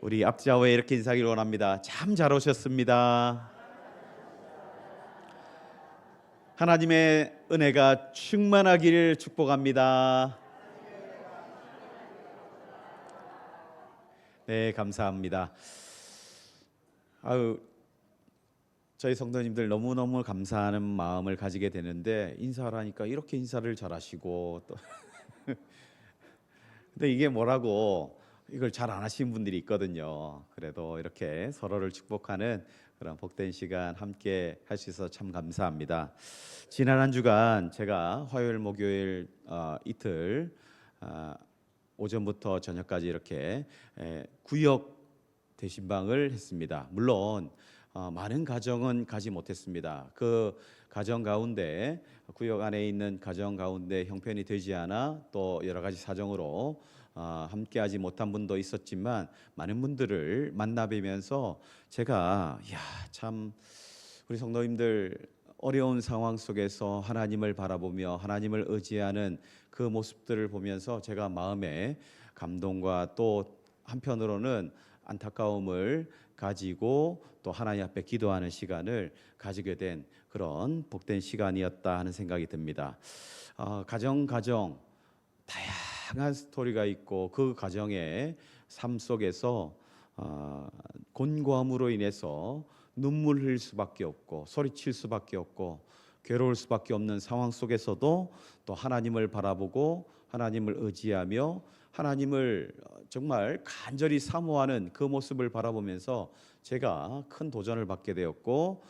우리 앞자워에 이렇게 인사하기를 원합니다. 참 잘 오셨습니다. 하나님의 은혜가 충만하기를 축복합니다. 네, 감사합니다. 저희 성도님들 너무너무 감사하는 마음을 가지게 되는데 인사하라니까 이렇게 인사를 잘하시고 또 근데 이게 뭐라고 이걸 잘 안 하시는 분들이 있거든요. 그래도 이렇게 서로를 축복하는 그런 복된 시간 함께 할 수 있어서 참 감사합니다. 지난 한 주간 제가 화요일, 목요일 이틀 오전부터 저녁까지 이렇게 구역 대신방을 했습니다. 물론 많은 가정은 가지 못했습니다. 그 가정 가운데 구역 안에 있는 가정 가운데 형편이 되지 않아 또 여러 가지 사정으로 함께하지 못한 분도 있었지만 많은 분들을 만나 뵈면서 제가 참 우리 성도님들 어려운 상황 속에서 하나님을 바라보며 하나님을 의지하는 그 모습들을 보면서 제가 마음에 감동과 또 한편으로는 안타까움을 가지고 또 하나님 앞에 기도하는 시간을 가지게 된 그런 복된 시간이었다 하는 생각이 듭니다. 가정 다양한 스토리가 있고 그 가정의 삶 속에서 곤고함으로 인해서 눈물 흘릴 수밖에 없고 소리칠 수밖에 없고 괴로울 수밖에 없는 상황 속에서도 또 하나님을 바라보고 하나님을 의지하며 하나님을 정말 간절히 사모하는 그 모습을 바라보면서 제가 큰 도전을 받게 되었고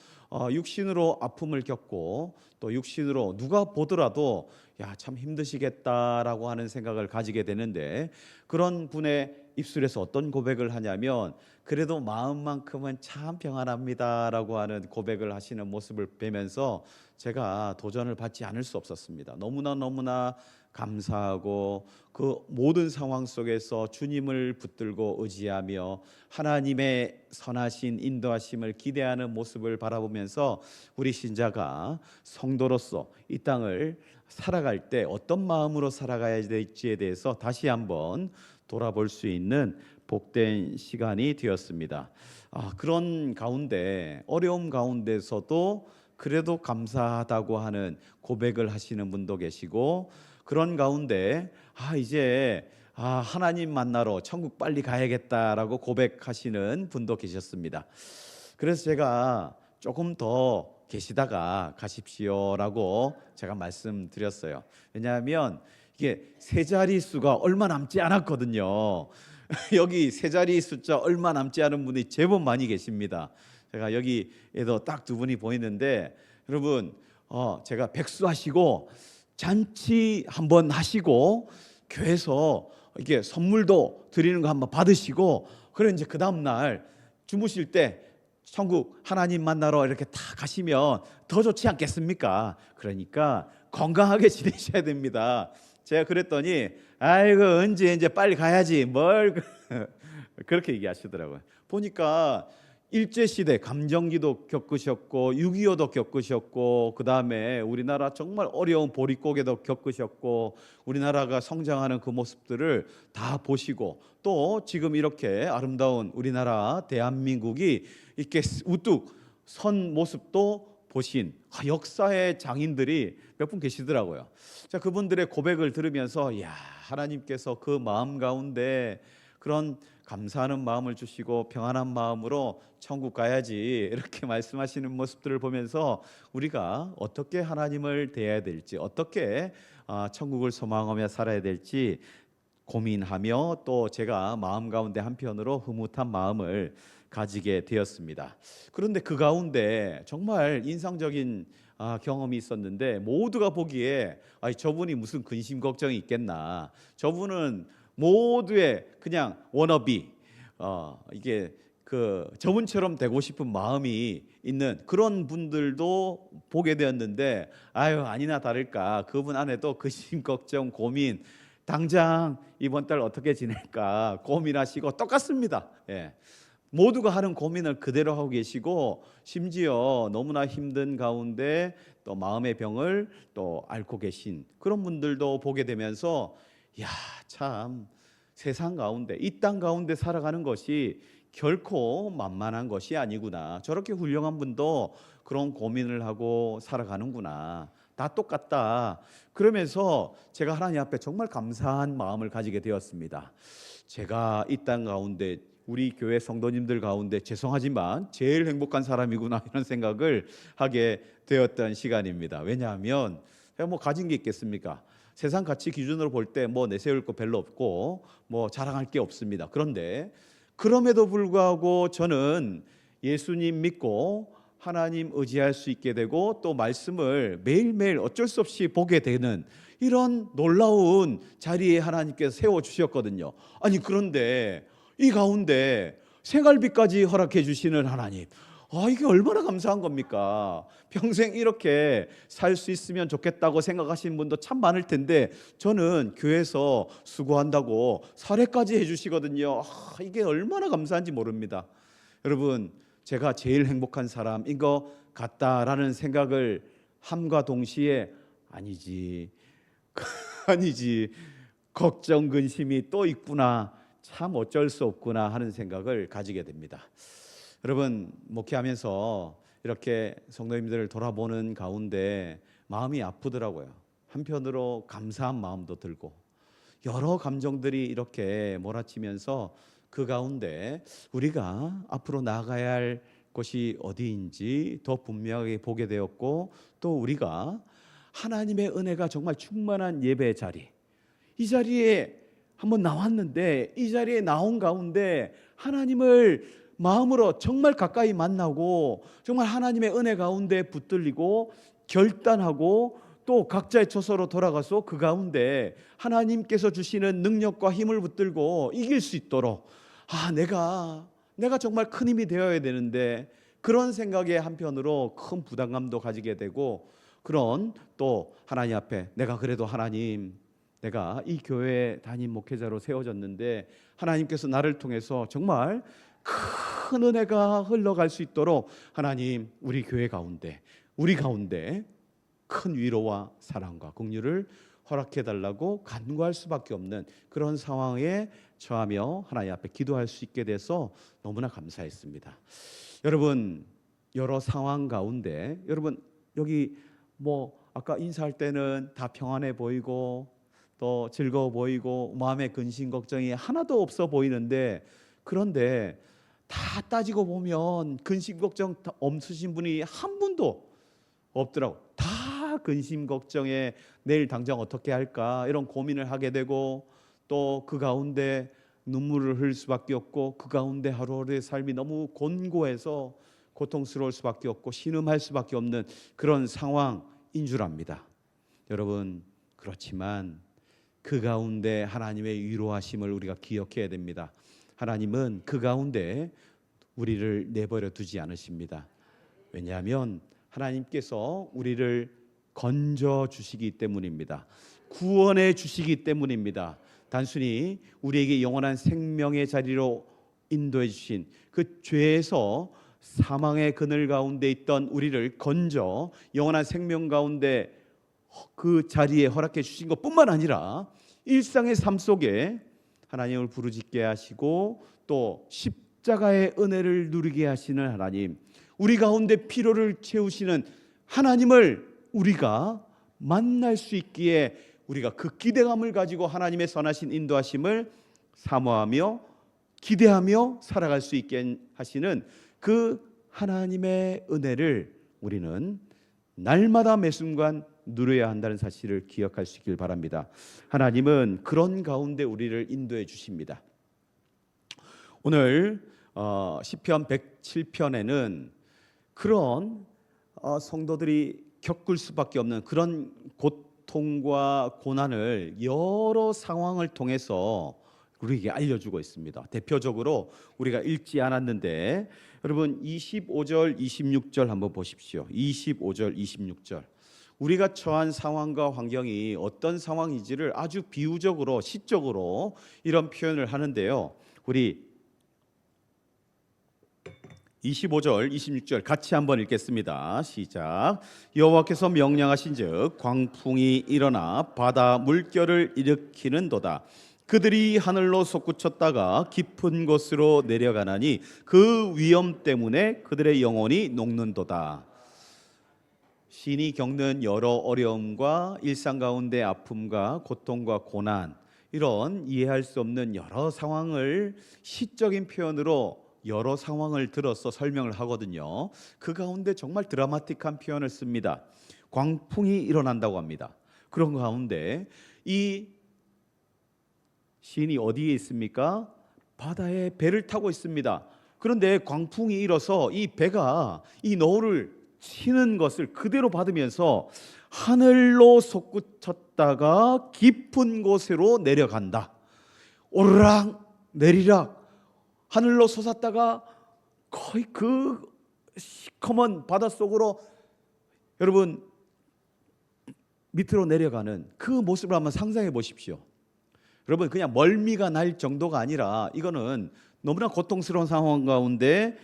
육신으로 아픔을 겪고 또 육신으로 누가 보더라도 참 힘드시겠다라고 하는 생각을 가지게 되는데 그런 분의 입술에서 어떤 고백을 하냐면 그래도 마음만큼은 참 평안합니다라고 하는 고백을 하시는 모습을 뵈면서 제가 도전을 받지 않을 수 없었습니다. 너무나 감사하고 그 모든 상황 속에서 주님을 붙들고 의지하며 하나님의 선하신 인도하심을 기대하는 모습을 바라보면서 우리 신자가 성도로서 이 땅을 살아갈 때 어떤 마음으로 살아가야 될지에 대해서 다시 한번 돌아볼 수 있는 복된 시간이 되었습니다. 그런 가운데 어려움 가운데서도 그래도 감사하다고 하는 고백을 하시는 분도 계시고 그런 가운데 이제 하나님 만나러 천국 빨리 가야겠다라고 고백하시는 분도 계셨습니다. 그래서 제가 조금 더 계시다가 가십시오라고 제가 말씀드렸어요. 왜냐하면 이게 세 자리 수가 얼마 남지 않았거든요. 여기 세 자리 숫자 얼마 남지 않은 분이 제법 많이 계십니다. 제가 여기에도 딱 두 분이 보이는데 여러분 제가 백수하시고 잔치 한번 하시고 교회에서 이게 선물도 드리는 거 한번 받으시고 그래 이제 그 다음 날 주무실 때 천국 하나님 만나러 이렇게 다 가시면 더 좋지 않겠습니까? 그러니까 건강하게 지내셔야 됩니다. 제가 그랬더니 아이고 언제 이제 빨리 가야지 뭘 그렇게 얘기하시더라고요. 보니까 일제시대 감정기도 겪으셨고 6.25도 겪으셨고 그 다음에 우리나라 정말 어려운 보릿고개도 겪으셨고 우리나라가 성장하는 그 모습들을 다 보시고 또 지금 이렇게 아름다운 우리나라 대한민국이 이렇게 우뚝 선 모습도 보신 역사의 장인들이 몇 분 계시더라고요. 자, 그분들의 고백을 들으면서 하나님께서 그 마음 가운데 그런 감사하는 마음을 주시고 평안한 마음으로 천국 가야지 이렇게 말씀하시는 모습들을 보면서 우리가 어떻게 하나님을 대해야 될지 어떻게 천국을 소망하며 살아야 될지 고민하며 또 제가 마음 가운데 한편으로 흐뭇한 마음을 가지게 되었습니다. 그런데 그 가운데 정말 인상적인 경험이 있었는데 모두가 보기에 저분이 무슨 근심 걱정이 있겠나, 저분은 모두의 그냥 워너비 이게 저분처럼 되고 싶은 마음이 있는 그런 분들도 보게 되었는데 아니나 다를까 그분 안에도 근심 걱정 고민 당장 이번 달 어떻게 지낼까 고민하시고 똑같습니다. 모두가 하는 고민을 그대로 하고 계시고 심지어 너무나 힘든 가운데 또 마음의 병을 또 앓고 계신 그런 분들도 보게 되면서 참 세상 가운데, 이 땅 가운데 살아가는 것이 결코 만만한 것이 아니구나. 저렇게 훌륭한 분도 그런 고민을 하고 살아가는구나. 다 똑같다. 그러면서 제가 하나님 앞에 정말 감사한 마음을 가지게 되었습니다. 제가 이 땅 가운데, 우리 교회 성도님들 가운데 죄송하지만 제일 행복한 사람이구나, 이런 생각을 하게 되었던 시간입니다. 왜냐하면 제가 뭐 가진 게 있겠습니까? 세상 가치 기준으로 볼 때 뭐 내세울 거 별로 없고 뭐 자랑할 게 없습니다. 그런데 그럼에도 불구하고 저는 예수님 믿고 하나님 의지할 수 있게 되고, 또 말씀을 매일매일 어쩔 수 없이 보게 되는 이런 놀라운 자리에 하나님께서 세워주셨거든요. 아니, 그런데 이 가운데 생활비까지 허락해 주시는 하나님, 이게 얼마나 감사한 겁니까? 평생 이렇게 살 수 있으면 좋겠다고 생각하시는 분도 참 많을 텐데, 저는 교회에서 수고한다고 사례까지 해주시거든요. 이게 얼마나 감사한지 모릅니다. 여러분, 제가 제일 행복한 사람인 것 같다라는 생각을 함과 동시에 아니지 아니지, 걱정 근심이 또 있구나, 참 어쩔 수 없구나 하는 생각을 가지게 됩니다. 여러분, 목회하면서 이렇게 성도님들을 돌아보는 가운데 마음이 아프더라고요. 한편으로 감사한 마음도 들고, 여러 감정들이 이렇게 몰아치면서 그 가운데 우리가 앞으로 나아가야 할 곳이 어디인지 더 분명하게 보게 되었고, 또 우리가 하나님의 은혜가 정말 충만한 예배 자리, 이 자리에 한번 나왔는데, 이 자리에 나온 가운데 하나님을 마음으로 정말 가까이 만나고, 정말 하나님의 은혜 가운데 붙들리고 결단하고, 또 각자의 처소로 돌아가서 그 가운데 하나님께서 주시는 능력과 힘을 붙들고 이길 수 있도록, 내가 정말 큰 힘이 되어야 되는데, 그런 생각에 한편으로 큰 부담감도 가지게 되고, 그런 또 하나님 앞에 내가 그래도 하나님, 내가 이 교회 담임 목회자로 세워졌는데 하나님께서 나를 통해서 정말 큰 은혜가 흘러갈 수 있도록 하나님, 우리 교회 가운데, 우리 가운데 큰 위로와 사랑과 긍휼을 허락해 달라고 간구할 수밖에 없는 그런 상황에 처하며 하나님 앞에 기도할 수 있게 돼서 너무나 감사했습니다. 여러분, 여러 상황 가운데, 여러분 여기 뭐 아까 인사할 때는 다 평안해 보이고 또 즐거워 보이고 마음에 근심 걱정이 하나도 없어 보이는데, 그런데 다 따지고 보면 근심 걱정 없으신 분이 한 분도 없더라고. 다 근심 걱정에 내일 당장 어떻게 할까 이런 고민을 하게 되고, 또 그 가운데 눈물을 흘릴 수밖에 없고, 그 가운데 하루하루의 삶이 너무 곤고해서 고통스러울 수밖에 없고 신음할 수밖에 없는 그런 상황인 줄 압니다. 여러분, 그렇지만 그 가운데 하나님의 위로하심을 우리가 기억해야 됩니다. 하나님은 그 가운데 우리를 내버려 두지 않으십니다. 왜냐하면 하나님께서 우리를 건져 주시기 때문입니다. 구원해 주시기 때문입니다. 단순히 우리에게 영원한 생명의 자리로 인도해 주신 그 죄에서 사망의 그늘 가운데 있던 우리를 건져 영원한 생명 가운데 그 자리에 허락해 주신 것뿐만 아니라 일상의 삶 속에 하나님을 부르짖게 하시고 또 십자가의 은혜를 누리게 하시는 하나님, 우리 가운데 필요를 채우시는 하나님을 우리가 만날 수 있기에 우리가 그 기대감을 가지고 하나님의 선하신 인도하심을 사모하며 기대하며 살아갈 수 있게 하시는 그 하나님의 은혜를 우리는 날마다 매 순간 누려야 한다는 사실을 기억할 수 있길 바랍니다. 하나님은 그런 가운데 우리를 인도해 주십니다. 오늘 시편 107편에는 그런 성도들이 겪을 수밖에 없는 그런 고통과 고난을 여러 상황을 통해서 우리에게 알려주고 있습니다. 대표적으로 우리가 읽지 않았는데 여러분 25절 26절 한번 보십시오. 25절 26절, 우리가 처한 상황과 환경이 어떤 상황인지를 아주 비유적으로 시적으로 이런 표현을 하는데요. 우리 25절 26절 같이 한번 읽겠습니다. 시작. 여호와께서 명령하신즉 광풍이 일어나 바다 물결을 일으키는도다. 그들이 하늘로 솟구쳤다가 깊은 곳으로 내려가나니 그 위험 때문에 그들의 영혼이 녹는도다. 시인이 겪는 여러 어려움과 일상 가운데 아픔과 고통과 고난, 이런 이해할 수 없는 여러 상황을 시적인 표현으로 여러 상황을 들어서 설명을 하거든요. 그 가운데 정말 드라마틱한 표현을 씁니다. 광풍이 일어난다고 합니다. 그런 가운데 이 시인이 어디에 있습니까? 바다에 배를 타고 있습니다. 그런데 광풍이 일어서 이 배가 이 너울을 치는 것을 그대로 받으면서 하늘로 솟구쳤다가 깊은 곳으로 내려간다. 오르락 내리락 하늘로 솟았다가 거의 그 시커먼 바닷속으로 여러분 밑으로 내려가는 그 모습을 한번 상상해 보십시오. 여러분 그냥 멀미가 날 정도가 아니라 이거는 너무나 고통스러운 상황 가운데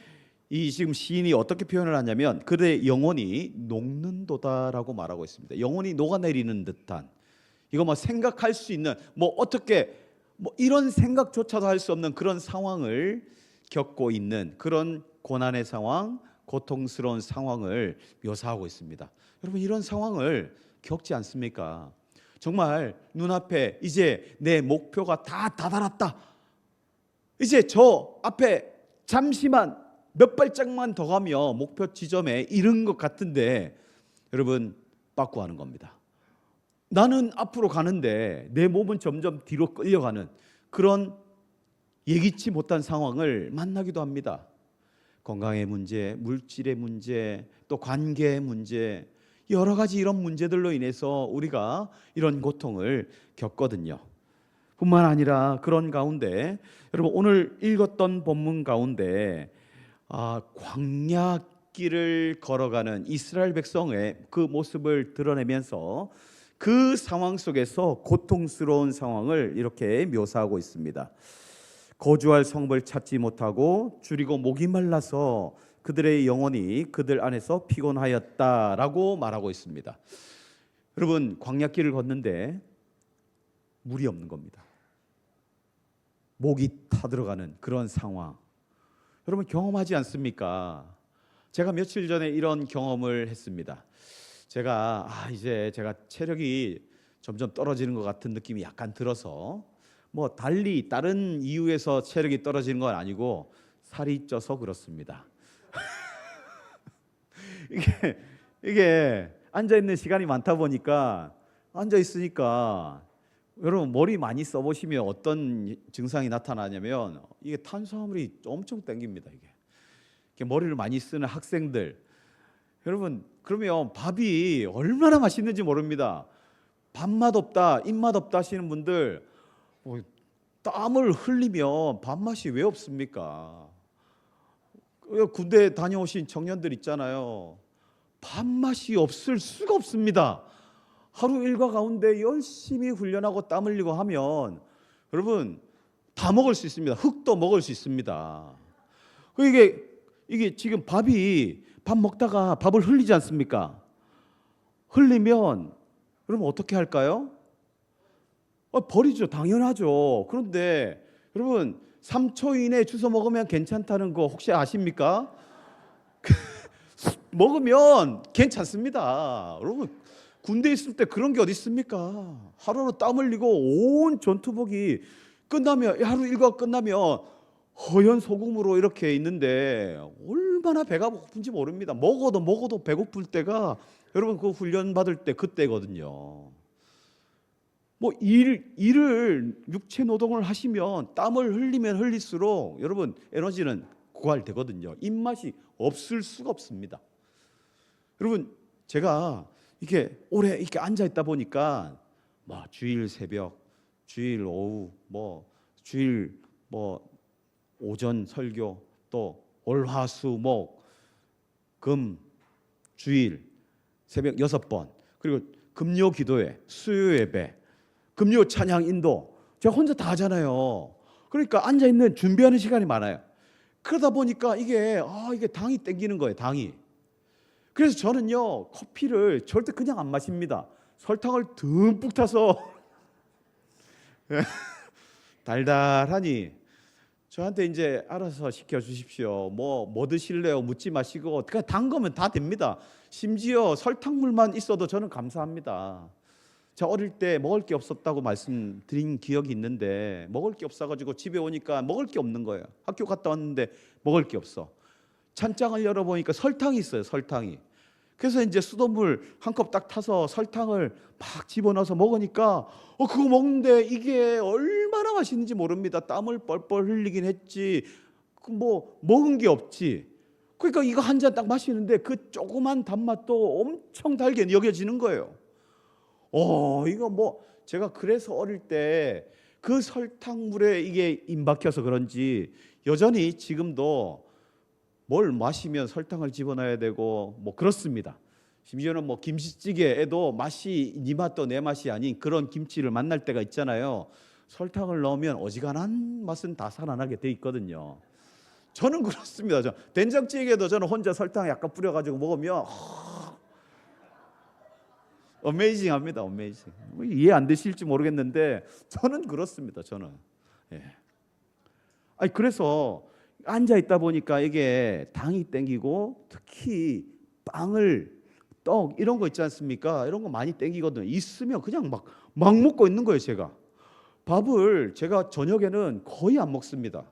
이 지금 시인이 어떻게 표현을 하냐면 그들의 영혼이 녹는도다라고 말하고 있습니다. 영혼이 녹아내리는 듯한, 이거 뭐 생각할 수 있는 뭐 어떻게 뭐 이런 생각조차도 할 수 없는 그런 상황을 겪고 있는 그런 고난의 상황, 고통스러운 상황을 묘사하고 있습니다. 여러분 이런 상황을 겪지 않습니까? 정말 눈앞에 이제 내 목표가 다 다다랐다. 이제 저 앞에 잠시만 몇 발짝만 더 가면 목표 지점에 이른 것 같은데 여러분 빠꾸하는 겁니다. 나는 앞으로 가는데 내 몸은 점점 뒤로 끌려가는 그런 예기치 못한 상황을 만나기도 합니다. 건강의 문제, 물질의 문제, 또 관계의 문제, 여러 가지 이런 문제들로 인해서 우리가 이런 고통을 겪거든요. 뿐만 아니라 그런 가운데 여러분 오늘 읽었던 본문 가운데 광야길을 걸어가는 이스라엘 백성의 그 모습을 드러내면서 그 상황 속에서 고통스러운 상황을 이렇게 묘사하고 있습니다. 거주할 성읍을 찾지 못하고 줄이고 목이 말라서 그들의 영혼이 그들 안에서 피곤하였다라고 말하고 있습니다. 여러분 광야길을 걷는데 물이 없는 겁니다. 목이 타들어가는 그런 상황 여러분 경험하지 않습니까? 제가 며칠 전에 이런 경험을 했습니다. 이제 제가 체력이 점점 떨어지는 것 같은 느낌이 약간 들어서 뭐 달리 다른 이유에서 체력이 떨어지는 건 아니고 살이 쪄서 그렇습니다. 이게 앉아 있는 시간이 많다 보니까 앉아 있으니까 여러분 머리 많이 써보시면 어떤 증상이 나타나냐면 이게 탄수화물이 엄청 땡깁니다. 이게 머리를 많이 쓰는 학생들 여러분 그러면 밥이 얼마나 맛있는지 모릅니다. 밥맛 없다, 입맛 없다 하시는 분들 땀을 흘리면 밥맛이 왜 없습니까? 군대 다녀오신 청년들 있잖아요. 밥맛이 없을 수가 없습니다. 하루 일과 가운데 열심히 훈련하고 땀 흘리고 하면 여러분 다 먹을 수 있습니다. 흙도 먹을 수 있습니다. 이게 지금 밥 먹다가 밥을 흘리지 않습니까? 흘리면 여러분 어떻게 할까요? 버리죠. 당연하죠. 그런데 여러분 3초 이내에 주워 먹으면 괜찮다는 거 혹시 아십니까? 먹으면 괜찮습니다. 여러분 군대 있을 때 그런 게 어디 있습니까? 하루로 땀 흘리고 온 전투복이 끝나면 하루 일과가 끝나면 허연 소금으로 이렇게 있는데 얼마나 배가 고픈지 모릅니다. 먹어도 배고플 때가 여러분 그 훈련 받을 때 그때거든요. 뭐 일을 육체 노동을 하시면 땀을 흘리면 흘릴수록 여러분 에너지는 고갈되거든요. 입맛이 없을 수가 없습니다. 여러분 제가 이게 오래 이렇게 앉아 있다 보니까 뭐 주일 새벽, 주일 오후, 주일 오전 설교, 또 월화수목 금 주일 새벽 6번, 그리고 금요 기도회, 수요 예배, 금요 찬양 인도 제가 혼자 다 하잖아요. 그러니까 앉아 있는 준비하는 시간이 많아요. 그러다 보니까 이게 당이 땡기는 거예요. 당이. 그래서 저는요 커피를 절대 그냥 안 마십니다. 설탕을 듬뿍 타서 달달하니 저한테 이제 알아서 시켜주십시오. 뭐 드실래요? 묻지 마시고 그냥 단 거면 다 됩니다. 심지어 설탕물만 있어도 저는 감사합니다. 저 어릴 때 먹을 게 없었다고 말씀드린 기억이 있는데 먹을 게 없어가지고 집에 오니까 먹을 게 없는 거예요. 학교 갔다 왔는데 먹을 게 없어. 찬장을 열어보니까 설탕이 있어요. 설탕이. 그래서 이제 수돗물 한 컵 딱 타서 설탕을 막 집어넣어서 먹으니까 그거 먹는데 이게 얼마나 맛있는지 모릅니다. 땀을 뻘뻘 흘리긴 했지. 뭐 먹은 게 없지. 그러니까 이거 한 잔 딱 마시는데 그 조그만 단맛도 엄청 달게 여겨지는 거예요. 이거 뭐 제가 그래서 어릴 때 그 설탕물에 이게 임박혀서 그런지 여전히 지금도 뭘 마시면 설탕을 집어넣어야 되고 뭐 그렇습니다. 심지어는 뭐 김치찌개에도 맛이 네 맛도 내 맛이 아닌 그런 김치를 만날 때가 있잖아요. 설탕을 넣으면 어지간한 맛은 다 살아나게 돼 있거든요. 저는 그렇습니다. 된장찌개도 저는 혼자 설탕 약간 뿌려가지고 먹으면 어메이징합니다. 어메이징. 이해 안 되실지 모르겠는데 저는 그렇습니다. 저는. 예. 그래서 앉아 있다 보니까 이게 당이 땡기고 특히 떡 이런 거 있지 않습니까? 이런 거 많이 땡기거든요. 있으면 그냥 막 먹고 있는 거예요. 밥을 제가 저녁에는 거의 안 먹습니다.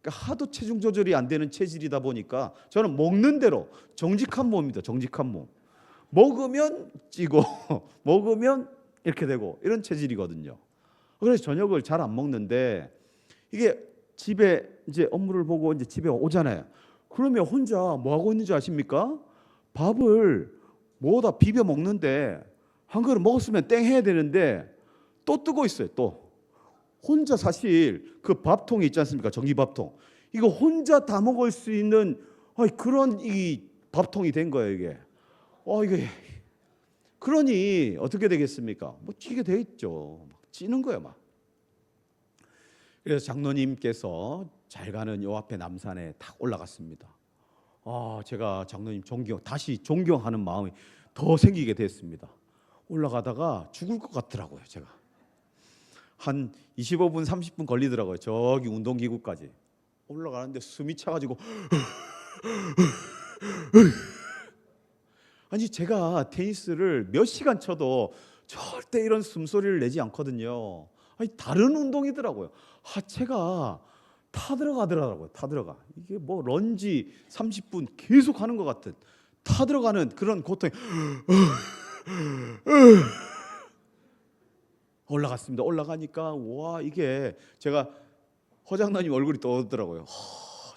그러니까 하도 체중 조절이 안 되는 체질이다 보니까 저는 먹는 대로 정직한 몸입니다. 정직한 몸. 먹으면 찌고 먹으면 이렇게 되고 이런 체질이거든요. 그래서 저녁을 잘 안 먹는데 이게 집에 이제 업무를 보고 이제 집에 오잖아요. 그러면 혼자 뭐 하고 있는지 아십니까? 밥을 뭐다 비벼 먹는데 한 그릇 먹었으면 땡 해야 되는데 또 뜨고 있어요. 또 혼자 사실 그 밥통이 있지 않습니까? 전기밥통. 이거 혼자 다 먹을 수 있는 그런 이 밥통이 된 거예요. 이게 그러니 어떻게 되겠습니까? 뭐 찌게 돼 있죠. 찌는 거예요, 막. 그래서 장로님께서 잘 가는 요 앞에 남산에 탁 올라갔습니다. 제가 장로님 다시 존경하는 마음이 더 생기게 됐습니다. 올라가다가 죽을 것 같더라고요. 제가 한 25분 30분 걸리더라고요. 저기 운동기구까지 올라가는데 숨이 차가지고 아니 제가 테니스를 몇 시간 쳐도 절대 이런 숨소리를 내지 않거든요. 다른 운동이더라고요. 하체가 타들어가더라고요. 이게 뭐 런지 30분 계속 하는 것 같은 타들어가는 그런 고통이 올라갔습니다. 올라가니까 와 이게 제가 허장나님 얼굴이 떠오르더라고요.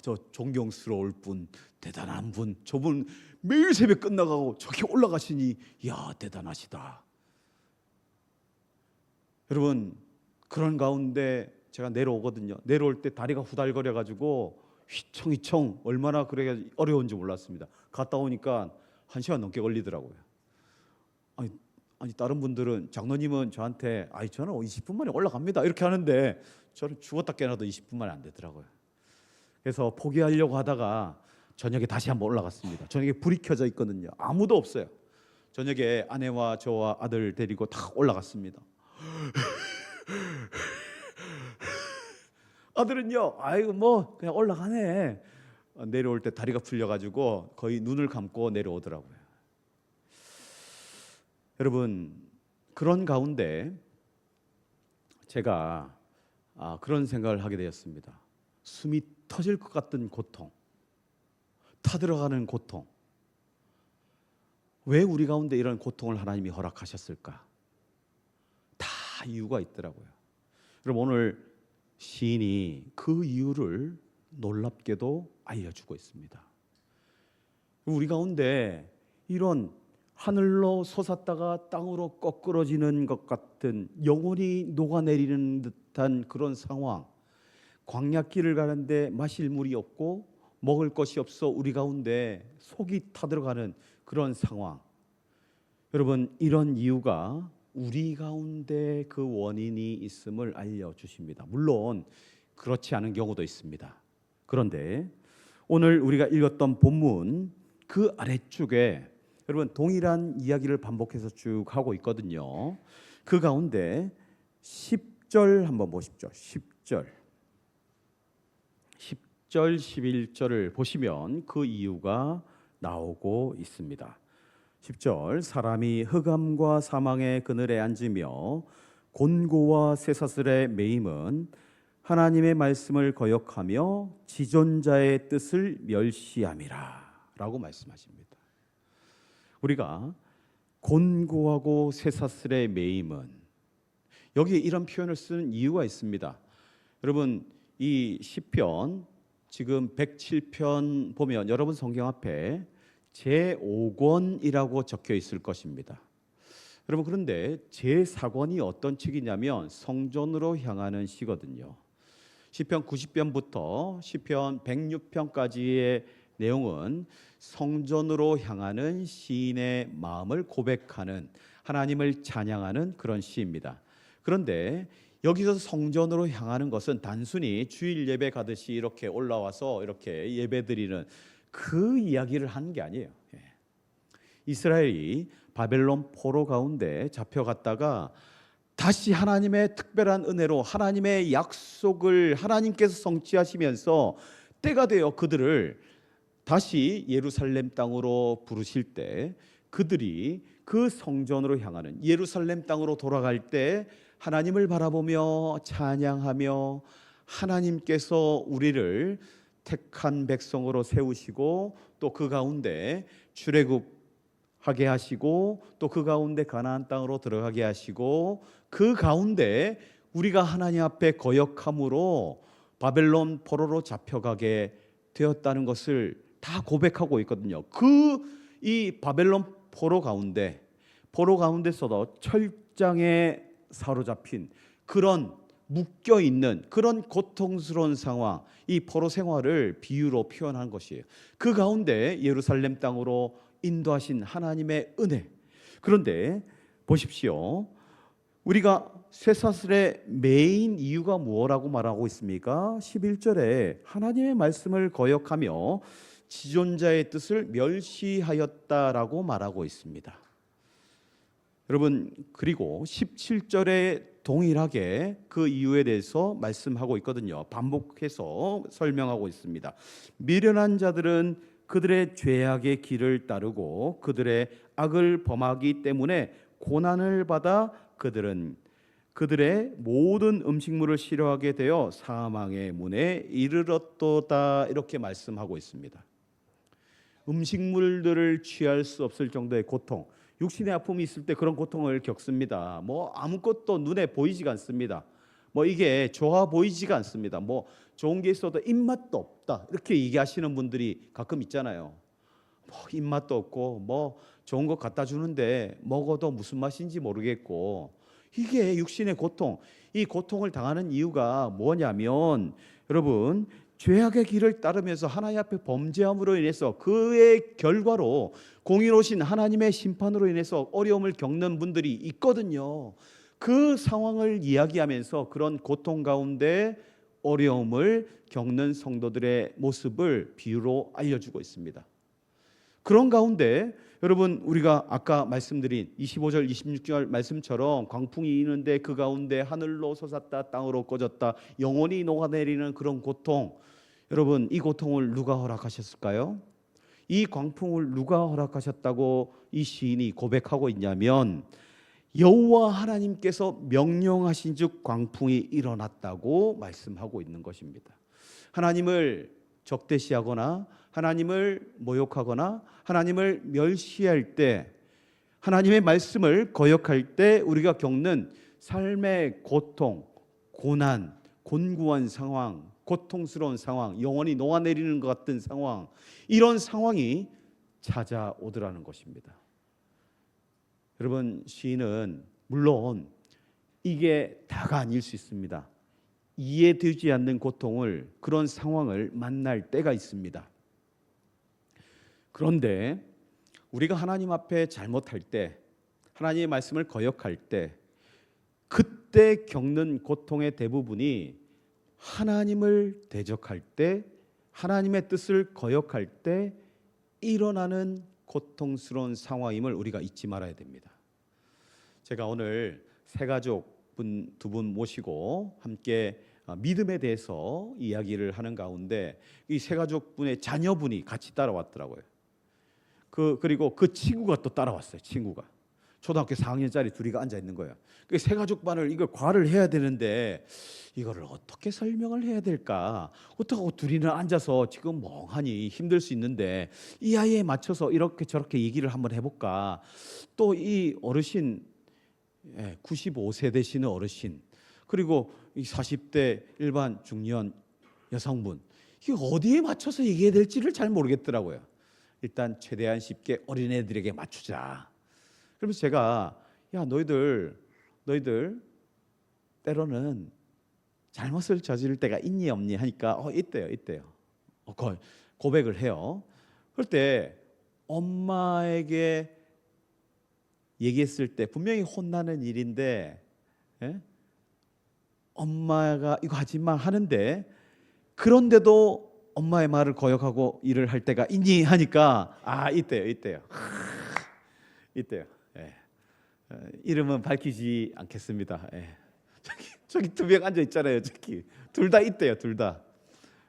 저 존경스러울 분, 대단한 분, 저분 매일 새벽 끝나가고 저기 올라가시니 야 대단하시다. 여러분 그런 가운데 제가 내려오거든요. 내려올 때 다리가 후달거려 가지고 휘청휘청 얼마나 그래 어려운지 몰랐습니다. 갔다 오니까 1시간 넘게 걸리더라고요. 아니 다른 분들은 장로님은 저한테 저는 20분 만에 올라갑니다 이렇게 하는데 저는 죽었다 깨어나도 20분 만에 안 되더라고요. 그래서 포기하려고 하다가 저녁에 다시 한번 올라갔습니다. 저녁에 불이 켜져 있거든요. 아무도 없어요. 저녁에 아내와 저와 아들 데리고 다 올라갔습니다. 아들은요, 뭐 그냥 올라가네. 내려올 때 다리가 풀려가지고 거의 눈을 감고 내려오더라고요. 여러분 그런 가운데 제가 그런 생각을 하게 되었습니다. 숨이 터질 것 같은 고통, 타들어가는 고통. 왜 우리 가운데 이런 고통을 하나님이 허락하셨을까? 다 이유가 있더라고요. 여러분 오늘 시인이 그 이유를 놀랍게도 알려주고 있습니다. 우리 가운데 이런 하늘로 솟았다가 땅으로 거꾸러지는 것 같은 영혼이 녹아내리는 듯한 그런 상황, 광야길을 가는데 마실 물이 없고 먹을 것이 없어 우리 가운데 속이 타들어가는 그런 상황. 여러분 이런 이유가 우리 가운데 그 원인이 있음을 알려주십니다. 물론 그렇지 않은 경우도 있습니다. 그런데 오늘 우리가 읽었던 본문 그 아래쪽에 여러분 동일한 이야기를 반복해서 쭉 하고 있거든요. 그 가운데 10절 한번 보십시오. 10절, 10절, 11절을 보시면 그 이유가 나오고 있습니다. 10절, 사람이 흑암과 사망의 그늘에 앉으며 곤고와 쇠사슬에 매임은 하나님의 말씀을 거역하며 지존자의 뜻을 멸시함이라 라고 말씀하십니다. 우리가 곤고하고 쇠사슬에 매임은, 여기에 이런 표현을 쓰는 이유가 있습니다. 여러분, 이 시편 지금 107편 보면 여러분 성경 앞에 제5권이라고 적혀 있을 것입니다. 여러분, 그런데 제4권이 어떤 책이냐면 성전으로 향하는 시거든요. 시편 90편부터 시편 106편까지의 내용은 성전으로 향하는 시인의 마음을 고백하는, 하나님을 찬양하는 그런 시입니다. 그런데 여기서 성전으로 향하는 것은 단순히 주일 예배 가듯이 이렇게 올라와서 이렇게 예배 드리는 그 이야기를 하는 게 아니에요. 이스라엘이 바벨론 포로 가운데 잡혀갔다가 다시 하나님의 특별한 은혜로 하나님의 약속을 하나님께서 성취하시면서 때가 되어 그들을 다시 예루살렘 땅으로 부르실 때, 그들이 그 성전으로 향하는 예루살렘 땅으로 돌아갈 때 하나님을 바라보며 찬양하며 하나님께서 우리를 택한 백성으로 세우시고 또 그 가운데 출애굽하게 하시고 또 그 가운데 가나안 땅으로 들어가게 하시고 그 가운데 우리가 하나님 앞에 거역함으로 바벨론 포로로 잡혀가게 되었다는 것을 다 고백하고 있거든요. 이 바벨론 포로 가운데서도 철장에 사로잡힌 그런 묶여 있는 그런 고통스러운 상황, 이 포로 생활을 비유로 표현한 것이에요. 그 가운데 예루살렘 땅으로 인도하신 하나님의 은혜. 그런데 보십시오. 우리가 쇠사슬의 메인 이유가 뭐라고 말하고 있습니까? 11절에 하나님의 말씀을 거역하며 지존자의 뜻을 멸시하였다라고 말하고 있습니다. 여러분, 그리고 17절에 동일하게 그 이유에 대해서 말씀하고 있거든요. 반복해서 설명하고 있습니다. 미련한 자들은 그들의 죄악의 길을 따르고 그들의 악을 범하기 때문에 고난을 받아 그들은 그들의 모든 음식물을 싫어하게 되어 사망의 문에 이르렀도다, 이렇게 말씀하고 있습니다. 음식물들을 취할 수 없을 정도의 고통, 육신의 아픔이 있을 때 그런 고통을 겪습니다. 아무것도 눈에 보이지가 않습니다. 이게 좋아 보이지가 않습니다. 좋은 게 있어도 입맛도 없다, 이렇게 얘기하시는 분들이 가끔 있잖아요. 입맛도 없고 좋은 거 갖다 주는데 먹어도 무슨 맛인지 모르겠고, 이게 육신의 고통. 이 고통을 당하는 이유가 뭐냐면, 여러분, 죄악의 길을 따르면서 하나님 앞에 범죄함으로 인해서 그의 결과로 공의로우신 하나님의 심판으로 인해서 어려움을 겪는 분들이 있거든요. 그 상황을 이야기하면서 그런 고통 가운데 어려움을 겪는 성도들의 모습을 비유로 알려주고 있습니다. 그런 가운데 여러분, 우리가 아까 말씀드린 25절 26절 말씀처럼 광풍이 이는데 그 가운데 하늘로 솟았다 땅으로 꺼졌다 영원히 녹아내리는 그런 고통, 여러분, 이 고통을 누가 허락하셨을까요? 이 광풍을 누가 허락하셨다고 이 시인이 고백하고 있냐면, 여호와 하나님께서 명령하신 즉 광풍이 일어났다고 말씀하고 있는 것입니다. 하나님을 적대시하거나 하나님을 모욕하거나 하나님을 멸시할 때, 하나님의 말씀을 거역할 때 우리가 겪는 삶의 고통, 고난, 곤고한 상황, 고통스러운 상황, 영원히 녹아내리는 것 같은 상황, 이런 상황이 찾아오더라는 것입니다. 여러분, 시인은 물론 이게 다가 아닐 수 있습니다. 이해되지 않는 고통을, 그런 상황을 만날 때가 있습니다. 그런데 우리가 하나님 앞에 잘못할 때, 하나님의 말씀을 거역할 때, 그때 겪는 고통의 대부분이 하나님을 대적할 때, 하나님의 뜻을 거역할 때 일어나는 고통스러운 상황임을 우리가 잊지 말아야 됩니다. 제가 오늘 세 가족 두 분 모시고 함께 믿음에 대해서 이야기를 하는 가운데 이 세 가족분의 자녀분이 같이 따라왔더라고요. 그리고 그 친구가 또 따라왔어요. 친구가 초등학교 4학년짜리 둘이가 앉아 있는 거예요. 그 세 가족반을 이걸 과를 해야 되는데 이거를 어떻게 설명을 해야 될까? 어떻게 둘이는 앉아서 지금 멍하니 힘들 수 있는데 이 아이에 맞춰서 이렇게 저렇게 얘기를 한번 해볼까? 또 이 어르신 95세 되시는 어르신 그리고 이 40대 일반 중년 여성분 이게 어디에 맞춰서 얘기해야 될지를 잘 모르겠더라고요. 일단 최대한 쉽게 어린애들에게 맞추자. 그러면서 제가 야 너희들 때로는 잘못을 저지를 때가 있니 없니 하니까 있대요. 고백을 해요. 그럴 때 엄마에게 얘기했을 때 분명히 혼나는 일인데 엄마가 이거 하지 마 하는데 그런데도 엄마의 말을 거역하고 일을 할 때가 있니 하니까 있대요. 이름은 밝히지 않겠습니다. 저기 두 명 앉아 있잖아요. 저기 둘 다 있대요. 둘 다.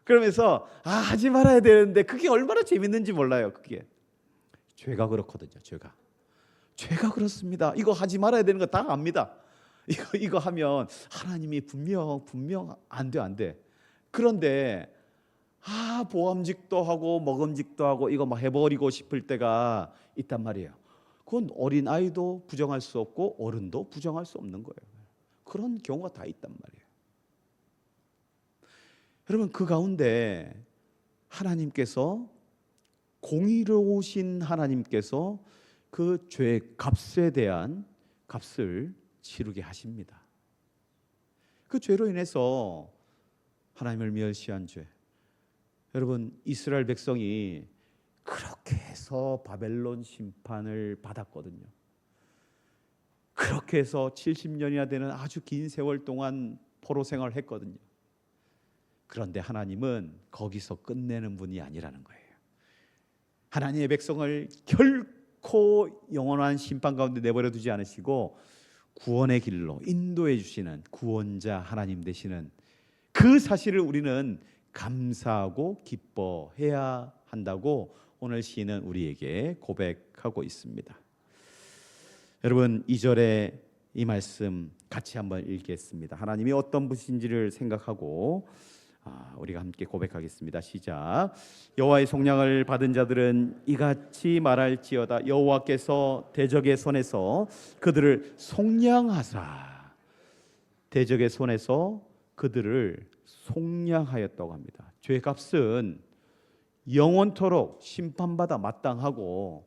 그러면서 하지 말아야 되는데 그게 얼마나 재밌는지 몰라요. 그게 죄가 그렇거든요. 죄가 그렇습니다. 이거 하지 말아야 되는 거 다 압니다. 이거 하면 하나님이 분명 안 돼. 그런데 보암직도 하고 먹음직도 하고 이거 막 해버리고 싶을 때가 있단 말이에요. 그건 어린 아이도 부정할 수 없고 어른도 부정할 수 없는 거예요. 그런 경우가 다 있단 말이에요. 여러분 그 가운데 하나님께서 공의로우신 하나님께서 그 죄의 값에 대한 값을 치르게 하십니다. 그 죄로 인해서 하나님을 멸시한 죄. 여러분 이스라엘 백성이 그렇게 해서 바벨론 심판을 받았거든요. 그렇게 해서 70년이나 되는 아주 긴 세월 동안 포로 생활을 했거든요. 그런데 하나님은 거기서 끝내는 분이 아니라는 거예요. 하나님의 백성을 결코 영원한 심판 가운데 내버려 두지 않으시고 구원의 길로 인도해 주시는 구원자 하나님 되시는 그 사실을 우리는 감사하고 기뻐해야 한다고 오늘 시인은 우리에게 고백하고 있습니다. 여러분 2절에 이 말씀 같이 한번 읽겠습니다. 하나님이 어떤 분이신지를 생각하고 우리가 함께 고백하겠습니다. 시작. 여호와의 속량을 받은 자들은 이같이 말할지어다. 여호와께서 대적의 손에서 그들을 속량하사. 대적의 손에서 그들을 속량하였다고 합니다. 죄값은 영원토록 심판받아 마땅하고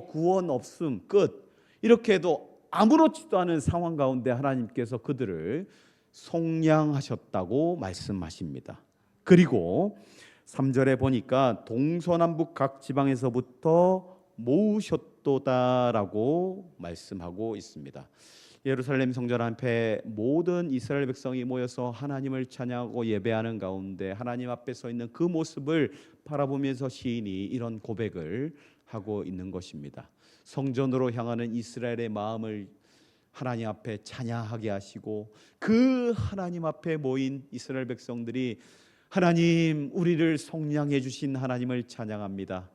구원 없음 끝 이렇게 해도 아무렇지도 않은 상황 가운데 하나님께서 그들을 속량하셨다고 말씀하십니다. 그리고 3절에 보니까 동서남북 각 지방에서부터 모으셨도다라고 말씀하고 있습니다. 예루살렘 성전 앞에 모든 이스라엘 백성이 모여서 하나님을 찬양하고 예배하는 가운데 하나님 앞에 서 있는 그 모습을 바라보면서 시인이 이런 고백을 하고 있는 것입니다. 성전으로 향하는 이스라엘의 마음을 하나님 앞에 찬양하게 하시고 그 하나님 앞에 모인 이스라엘 백성들이 하나님 우리를 속량해 주신 하나님을 찬양합니다.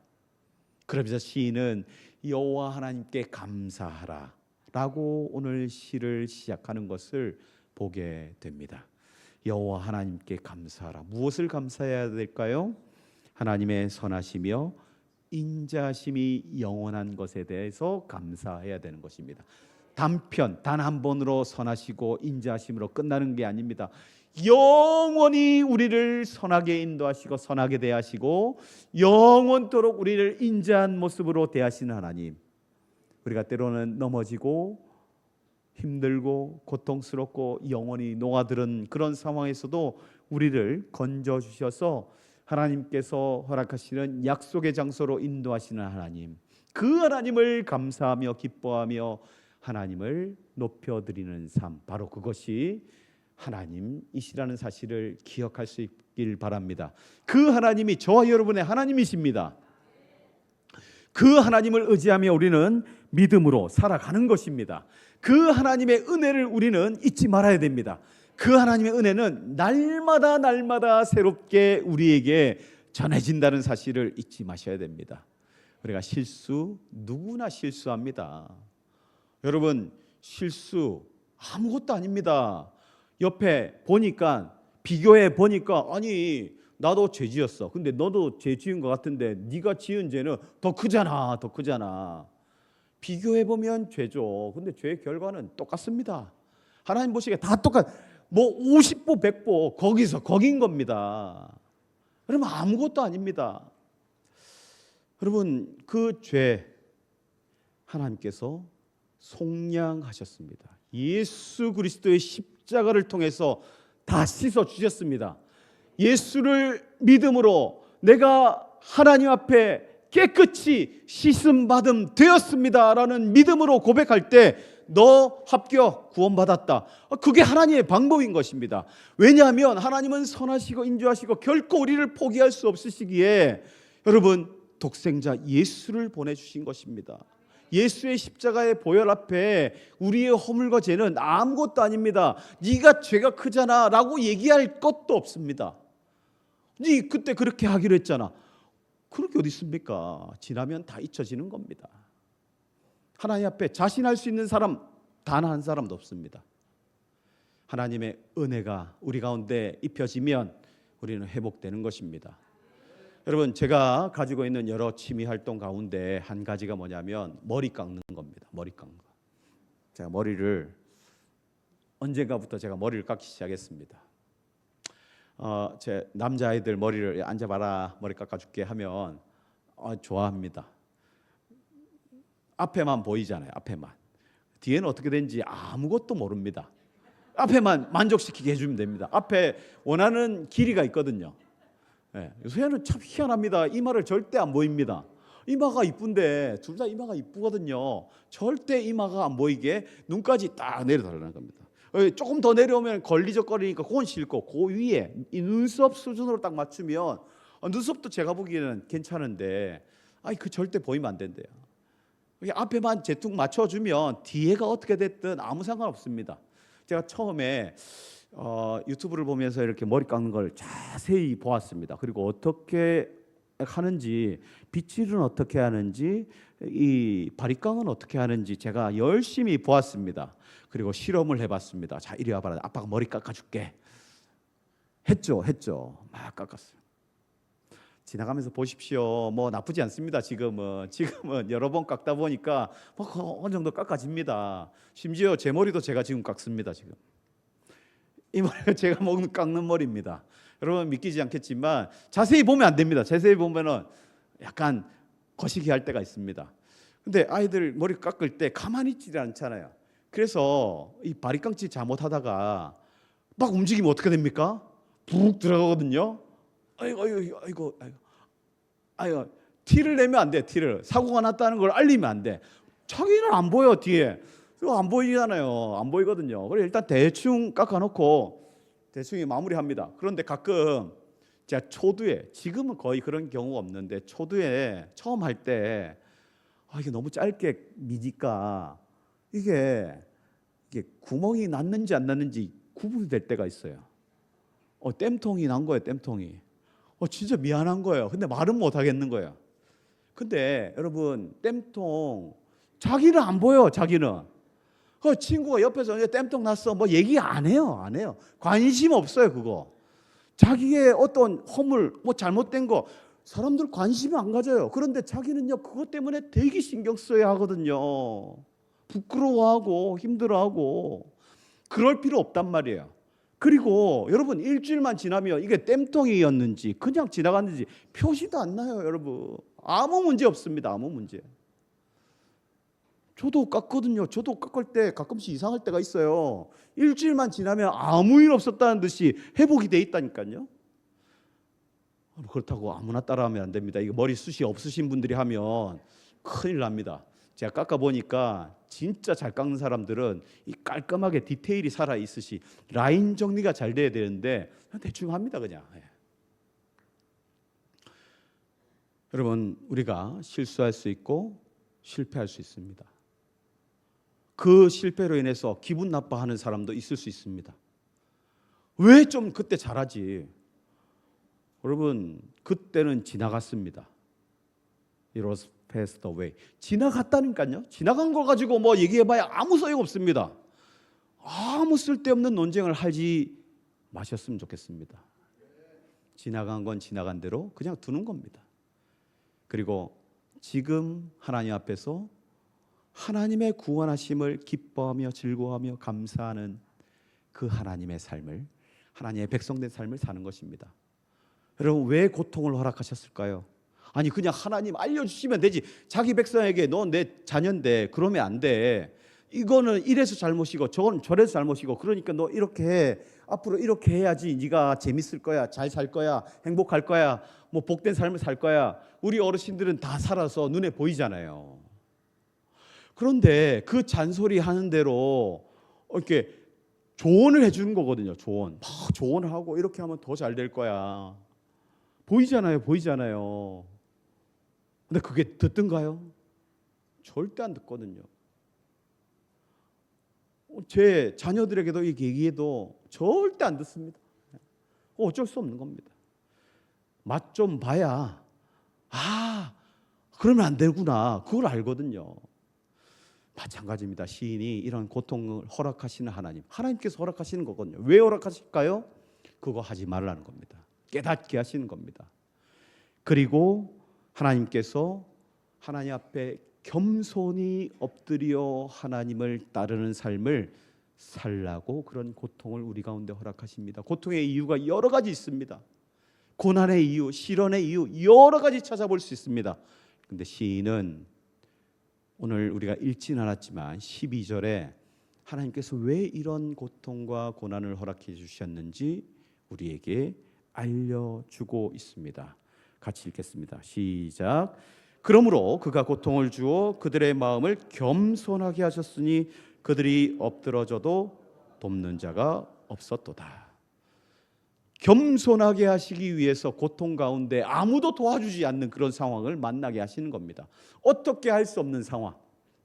그러면서 시인은 여호와 하나님께 감사하라 라고 오늘 시를 시작하는 것을 보게 됩니다. 여호와 하나님께 감사하라. 무엇을 감사해야 될까요? 하나님의 선하시며 인자하심이 영원한 것에 대해서 감사해야 되는 것입니다. 단편 단 한 번으로 선하시고 인자하심으로 끝나는 게 아닙니다. 영원히 우리를 선하게 인도하시고 선하게 대하시고 영원토록 우리를 인자한 모습으로 대하시는 하나님. 우리가 때로는 넘어지고 힘들고 고통스럽고 영원히 녹아드는 그런 상황에서도 우리를 건져주셔서 하나님께서 허락하시는 약속의 장소로 인도하시는 하나님, 그 하나님을 감사하며 기뻐하며 하나님을 높여드리는 삶, 바로 그것이 하나님이시라는 사실을 기억할 수 있길 바랍니다. 그 하나님이 저와 여러분의 하나님이십니다. 그 하나님을 의지하며 우리는 믿음으로 살아가는 것입니다. 그 하나님의 은혜를 우리는 잊지 말아야 됩니다. 그 하나님의 은혜는 날마다 새롭게 우리에게 전해진다는 사실을 잊지 마셔야 됩니다. 우리가 누구나 실수합니다. 여러분, 실수 아무것도 아닙니다. 옆에 보니까, 비교해 보니까, 아니 나도 죄 지었어. 근데 너도 죄 지은 것 같은데 네가 지은 죄는 더 크잖아. 비교해 보면 죄죠. 근데 죄의 결과는 똑같습니다. 하나님 보시기에 다 뭐 50보 100보 거긴 겁니다. 여러분, 아무것도 아닙니다. 여러분, 그 죄 하나님께서 속량하셨습니다. 예수 그리스도의 십자가를 통해서 다 씻어 주셨습니다. 예수를 믿음으로 내가 하나님 앞에 깨끗이 씻음 받음 되었습니다라는 믿음으로 고백할 때 너 합격, 구원받았다. 그게 하나님의 방법인 것입니다. 왜냐하면 하나님은 선하시고 인자하시고 결코 우리를 포기할 수 없으시기에 여러분, 독생자 예수를 보내주신 것입니다. 예수의 십자가의 보혈 앞에 우리의 허물과 죄는 아무것도 아닙니다. 네가 죄가 크잖아 라고 얘기할 것도 없습니다. 네 그때 그렇게 하기로 했잖아. 그렇게 어디 있습니까? 지나면 다 잊혀지는 겁니다. 하나님 앞에 자신할 수 있는 사람 단 한 사람도 없습니다. 하나님의 은혜가 우리 가운데 입혀지면 우리는 회복되는 것입니다. 여러분, 제가 가지고 있는 여러 취미 활동 가운데 한 가지가 뭐냐면 머리 깎는 겁니다. 머리 깎는 거. 제가 언젠가부터 제가 머리를 깎기 시작했습니다. 제 남자아이들 머리를 앉아봐라, 머리 깎아줄게 하면 좋아합니다. 앞에만 보이잖아요. 앞에만. 뒤에는 어떻게 되는지 아무것도 모릅니다. 앞에만 만족시키게 해주면 됩니다. 앞에 원하는 길이가 있거든요. 요새는 참 희한합니다. 이마를 절대 안 보입니다. 이마가 이쁜데 둘 다 이마가 이쁘거든요. 절대 이마가 안 보이게 눈까지 딱 내려달라는 겁니다. 조금 더 내려오면 걸리적거리니까 그건 싫고 그 위에 이 눈썹 수준으로 딱 맞추면 눈썹도 제가 보기에는 괜찮은데 그 절대 보이면 안 된대요. 앞에만 재툭 맞춰주면 뒤에가 어떻게 됐든 아무 상관없습니다. 제가 처음에 유튜브를 보면서 이렇게 머리 깎는 걸 자세히 보았습니다. 그리고 어떻게 하는지, 빗질은 어떻게 하는지, 이 바리깡은 어떻게 하는지 제가 열심히 보았습니다. 그리고 실험을 해봤습니다. 자, 이리 와봐라. 아빠가 머리 깎아줄게. 했죠. 막 깎았어요. 지나가면서 보십시오. 뭐 나쁘지 않습니다. 지금은 여러 번 깎다 보니까 뭐 어느 정도 깎아집니다. 심지어 제 머리도 제가 지금 깎습니다. 지금 이 머리가 제가 깎는 머리입니다. 여러분 믿기지 않겠지만 자세히 보면 안 됩니다. 자세히 보면은 약간 거시기 할 때가 있습니다. 근데 아이들 머리 깎을 때 가만히 있지 않잖아요. 그래서 이 바리깡질 잘못하다가 막 움직이면 어떻게 됩니까? 푹 들어가거든요. 아이고, 티를 내면 안 돼. 티를 사고가 났다는 걸 알리면 안 돼. 자기는 안 보여 뒤에. 안 보이잖아요. 안 보이거든요. 그래 일단 대충 깎아놓고 대충 마무리합니다. 그런데 가끔 제가 초두에, 지금은 거의 그런 경우가 없는데 초두에 처음 할 때 이게 너무 짧게 미니까 이게 구멍이 났는지 안 났는지 구분이 될 때가 있어요. 땜통이 난 거예요. 땜통이. 진짜 미안한 거예요. 근데 말은 못 하겠는 거예요. 근데 여러분 땜통 자기는 안 보여. 자기는 그 친구가 옆에서 땜통 났어 뭐 얘기 안 해요. 관심 없어요. 그거 자기의 어떤 허물 뭐 잘못된 거 사람들 관심이 안 가져요. 그런데 자기는요 그것 때문에 되게 신경 써야 하거든요. 부끄러워하고 힘들어하고 그럴 필요 없단 말이에요. 그리고 여러분 일주일만 지나면 이게 땜통이었는지 그냥 지나갔는지 표시도 안 나요. 여러분 아무 문제 없습니다. 아무 문제. 저도 깎거든요. 저도 깎을 때 가끔씩 이상할 때가 있어요. 일주일만 지나면 아무 일 없었다는 듯이 회복이 돼 있다니까요. 그렇다고 아무나 따라하면 안 됩니다. 이거 머리숱이 없으신 분들이 하면 큰일 납니다. 제가 깎아보니까 진짜 잘 깎는 사람들은 이 깔끔하게 디테일이 살아있으시 라인 정리가 잘 돼야 되는데 대충 합니다. 그냥. 여러분 우리가 실수할 수 있고 실패할 수 있습니다. 그 실패로 인해서 기분 나빠하는 사람도 있을 수 있습니다. 왜 좀 그때 잘하지? 여러분, 그때는 지나갔습니다. It was passed away. 지나갔다니까요. 지나간 거 가지고 뭐 얘기해봐야 아무 소용 없습니다. 아무 쓸데없는 논쟁을 하지 마셨으면 좋겠습니다. 지나간 건 지나간 대로 그냥 두는 겁니다. 그리고 지금 하나님 앞에서 하나님의 구원하심을 기뻐하며 즐거워하며 감사하는 그 하나님의 삶을, 하나님의 백성된 삶을 사는 것입니다. 여러분, 왜 고통을 허락하셨을까요? 아니, 그냥 하나님 알려주시면 되지. 자기 백성에게 너 내 자녀인데 그러면 안 돼. 이거는 이래서 잘못이고 저건 저래서 잘못이고, 그러니까 너 이렇게 해. 앞으로 이렇게 해야지 네가 재밌을 거야, 잘 살 거야, 행복할 거야, 뭐 복된 삶을 살 거야. 우리 어르신들은 다 살아서 눈에 보이잖아요. 그런데 그 잔소리 하는 대로 이렇게 조언을 해주는 거거든요. 조언. 막 조언을 하고 이렇게 하면 더 잘 될 거야. 보이잖아요. 보이잖아요. 근데 그게 듣던가요? 절대 안 듣거든요. 제 자녀들에게도 이렇게 얘기해도 절대 안 듣습니다. 어쩔 수 없는 겁니다. 맛 좀 봐야 그러면 안 되구나, 그걸 알거든요. 마찬가지입니다. 시인이 이런 고통을 허락하시는 하나님께서 허락하시는 거거든요. 왜 허락하실까요? 그거 하지 말라는 겁니다. 깨닫게 하시는 겁니다. 그리고 하나님께서 하나님 앞에 겸손히 엎드려 하나님을 따르는 삶을 살라고 그런 고통을 우리 가운데 허락하십니다. 고통의 이유가 여러 가지 있습니다. 고난의 이유, 시련의 이유 여러 가지 찾아볼 수 있습니다. 그런데 시인은 오늘 우리가 읽지는 않았지만 12절에 하나님께서 왜 이런 고통과 고난을 허락해 주셨는지 우리에게 알려주고 있습니다. 같이 읽겠습니다. 시작. 그러므로 그가 고통을 주어 그들의 마음을 겸손하게 하셨으니 그들이 엎드러져도 돕는 자가 없었도다. 겸손하게 하시기 위해서 고통 가운데 아무도 도와주지 않는 그런 상황을 만나게 하시는 겁니다. 어떻게 할 수 없는 상황,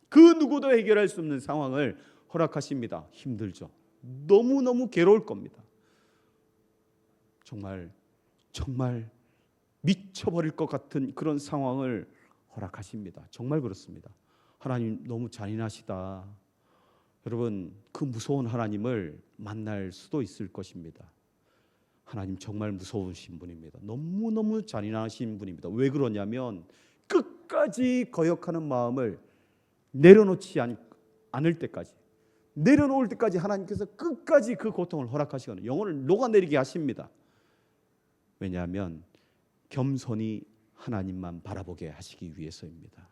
그 누구도 해결할 수 없는 상황을 허락하십니다. 힘들죠. 너무너무 괴로울 겁니다. 정말 미쳐버릴 것 같은 그런 상황을 허락하십니다. 정말 그렇습니다. 하나님 너무 잔인하시다. 여러분, 그 무서운 하나님을 만날 수도 있을 것입니다. 하나님 정말 무서우신 분입니다. 너무너무 잔인하신 분입니다. 왜 그러냐면 끝까지 거역하는 마음을 내려놓지 않을 때까지, 내려놓을 때까지 하나님께서 끝까지 그 고통을 허락하시거든요. 영혼을 녹아내리게 하십니다. 왜냐하면 겸손히 하나님만 바라보게 하시기 위해서입니다.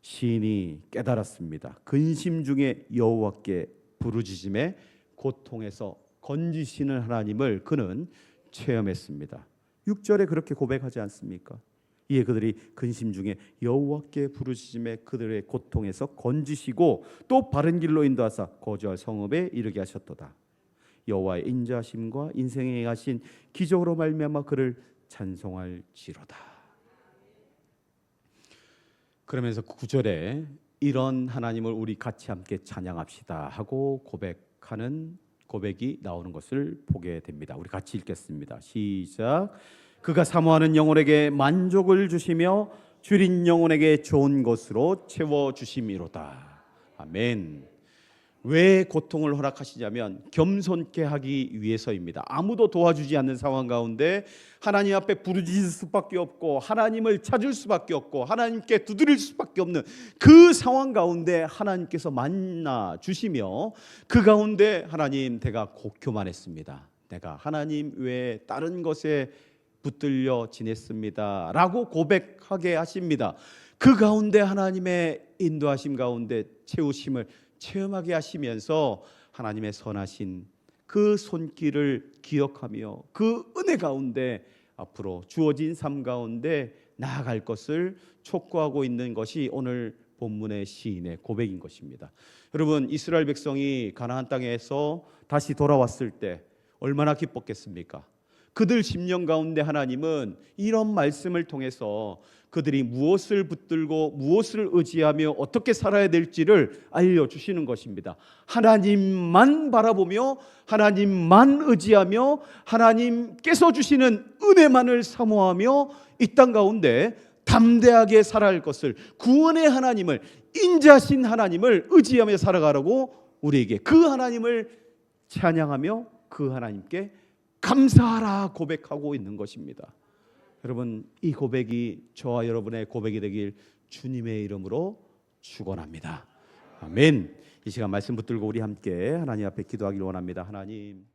시인이 깨달았습니다. 근심 중에 여호와께 부르짖음에 고통에서 건지시는 하나님을 그는 체험했습니다. 6절에 그렇게 고백하지 않습니까? 이에 그들이 근심 중에 여호와께 부르짖음에 그들의 고통에서 건지시고 또 바른 길로 인도하사 거주할 성읍에 이르게 하셨도다. 여호와의 인자하심과 인생에 행하신 기적으로 말미암아 그를 찬송할지로다. 그러면서 9절에 이런 하나님을 우리 같이 함께 찬양합시다 하고 고백하는 고백이 나오는 것을 보게 됩니다. 우리 같이 읽겠습니다. 시작. 그가 사모하는 영혼에게 만족을 주시며 줄인 영혼에게 좋은 것으로 채워주심이로다. 아멘. 왜 고통을 허락하시냐면 겸손케 하기 위해서입니다. 아무도 도와주지 않는 상황 가운데 하나님 앞에 부르짖을 수밖에 없고 하나님을 찾을 수밖에 없고 하나님께 두드릴 수밖에 없는 그 상황 가운데 하나님께서 만나 주시며 그 가운데 하나님, 내가 고교만했습니다. 내가 하나님 외에 다른 것에 붙들려 지냈습니다 라고 고백하게 하십니다. 그 가운데 하나님의 인도하심 가운데 채우심을 체험하게 하시면서 하나님의 선하신 그 손길을 기억하며 그 은혜 가운데 앞으로 주어진 삶 가운데 나아갈 것을 촉구하고 있는 것이 오늘 본문의 시인의 고백인 것입니다. 여러분, 이스라엘 백성이 가나안 땅에서 다시 돌아왔을 때 얼마나 기뻤겠습니까? 그들 심령 가운데 하나님은 이런 말씀을 통해서 그들이 무엇을 붙들고 무엇을 의지하며 어떻게 살아야 될지를 알려주시는 것입니다. 하나님만 바라보며 하나님만 의지하며 하나님께서 주시는 은혜만을 사모하며 이 땅 가운데 담대하게 살아야 할 것을, 구원의 하나님을, 인자신 하나님을 의지하며 살아가라고 우리에게 그 하나님을 찬양하며 그 하나님께 감사하라 고백하고 있는 것입니다. 여러분, 이 고백이 저와 여러분의 고백이 되길 주님의 이름으로 축원합니다. 아멘. 이 시간 말씀 붙들고 우리 함께 하나님 앞에 기도하길 원합니다. 하나님,